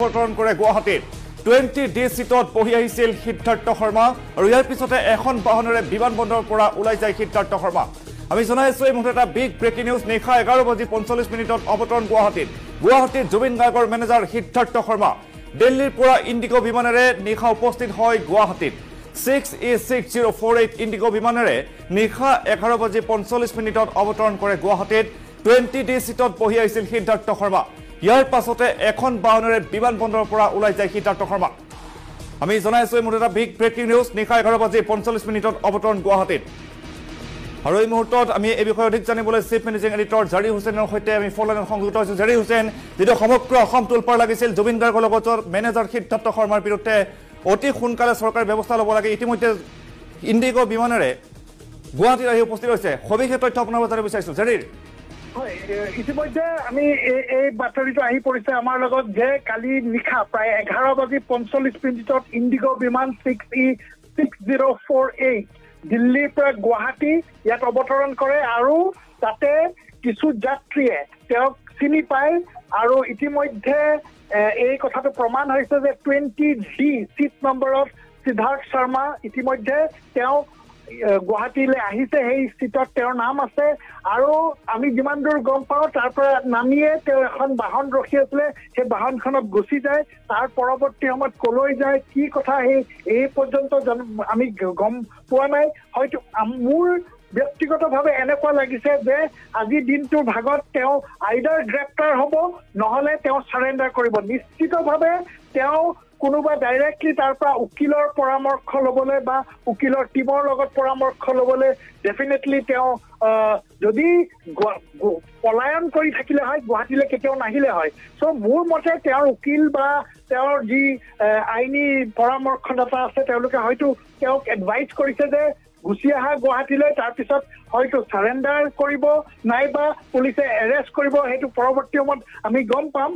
অৱতৰণ কৰে গুৱাহাটীত 20D সিটত বহি আহিছিল সিদ্ধাৰ্থ শৰ্মা আৰু ইয়াৰ পিছতে এখন বাহনেৰে বিমানবন্দৰৰ পৰা ওলাই যায় সিদ্ধাৰ্থ শৰ্মা। আমি জনাইছো এই মুহূৰ্তে এটা বিগ ব্ৰেকিং নিউজ। নিশা 11:45 গুৱাহাটীত জুবিন গাৰ্গৰ মেনেজাৰ সিদ্ধাৰ্থ শৰ্মা দিল্লীৰ পৰা ইণ্ডিগো বিমানেৰে নিশা উপস্থিত হয় গুৱাহাটীত। 6E6048 ইণ্ডিগো বিমানেৰে নিশা 11:45 অৱতৰণ কৰে গুৱাহাটীত। 20D সিটত বহি আহিছিল সিদ্ধাৰ্থ শৰ্মা। ইয়াৰ পাছতে এখন বাহনেৰে বিমানবন্দৰৰ পৰা ওলাই যায় সিদ্ধাৰ্থ শৰ্মা। আমি জনাইছো এই মুহূৰ্তে এটা বিগ ব্ৰেকিং নিউজ। নিশা 11:45 অৱতৰণ গুৱাহাটীত। আৰু এই মুহূৰ্তত আমি এই বিষয়ে অধিক জানিবলৈ চিফ মেনেজিং এডিটৰ জাৰি হুছেইনৰ সৈতে আমি ফোন লাইনত সংযুক্ত হৈছোঁ। জাৰি হুছেইন, যিটো সমগ্ৰ অসম তোলপাৰ লাগিছিল জুবিন গাৰ্গৰ লগত মেনেজাৰ সিদ্ধাৰ্থ শৰ্মাৰ বিৰুদ্ধে অতি সোনকালে চৰকাৰে ব্যৱস্থা ল'ব লাগে, ইতিমধ্যে ইণ্ডিগো বিমানেৰে গুৱাহাটীত আহি উপস্থিত হৈছে। সবিশেষ তথ্য আপোনাৰ পৰা জানিব বিচাৰিছোঁ জাৰিৰ। ইতিমধ্যে আমি এই বাতৰিটো আহি পৰিছে আমাৰ লগত যে কালি নিশা প্ৰায় 11:45 ইণ্ডিগো বিমান 6E6048 দিল্লীৰ পৰা গুৱাহাটী ইয়াত অৱতৰণ কৰে আৰু তাতে কিছু যাত্ৰীয়ে তেওঁক চিনি পায় আৰু ইতিমধ্যে এই কথাটো প্ৰমাণ হৈছে যে 20D চিট নম্বৰত সিদ্ধাৰ্থ শৰ্মা ইতিমধ্যে তেওঁ গুৱাহাটীলৈ আহিছে। সেই চিটত তেওঁৰ নাম আছে আৰু আমি যিমান দূৰ গম পাওঁ তাৰ পৰা নামিয়ে তেওঁ এখন বাহন ৰখি আছিলে, সেই বাহনখনত গুচি যায়। তাৰ পৰৱৰ্তী সময়ত কলৈ যায় কি কথা এই পৰ্যন্ত আমি গম পোৱা নাই। হয়তো মোৰ ব্যক্তিগতভাৱে এনেকুৱা লাগিছে যে আজি দিনটোৰ ভাগত তেওঁ আইদাৰ গ্ৰেপ্তাৰ হ'ব নহ'লে তেওঁ চাৰেণ্ডাৰ কৰিব। নিশ্চিতভাৱে তেওঁ কোনোবা ডাইৰেক্টলি তাৰ পৰা উকিলৰ পৰামৰ্শ ল'বলৈ বা উকিলৰ টীমৰ লগত পৰামৰ্শ ল'বলৈ ডেফিনেটলি তেওঁ যদি পলায়ন কৰি থাকিলে হয় গুৱাহাটীলৈ কেতিয়াও নাহিলে হয়। চ' মোৰ মতে তেওঁৰ উকিল বা তেওঁৰ যি আইনী পৰামৰ্শদাতা আছে তেওঁলোকে হয়তো তেওঁক এডভাইচ কৰিছে যে গুচি আহা গুৱাহাটীলৈ, তাৰপিছত হয়তো চাৰেণ্ডাৰ কৰিব নাইবা পুলিচে এৰেষ্ট কৰিব, সেইটো পৰৱৰ্তী সময়ত আমি গম পাম।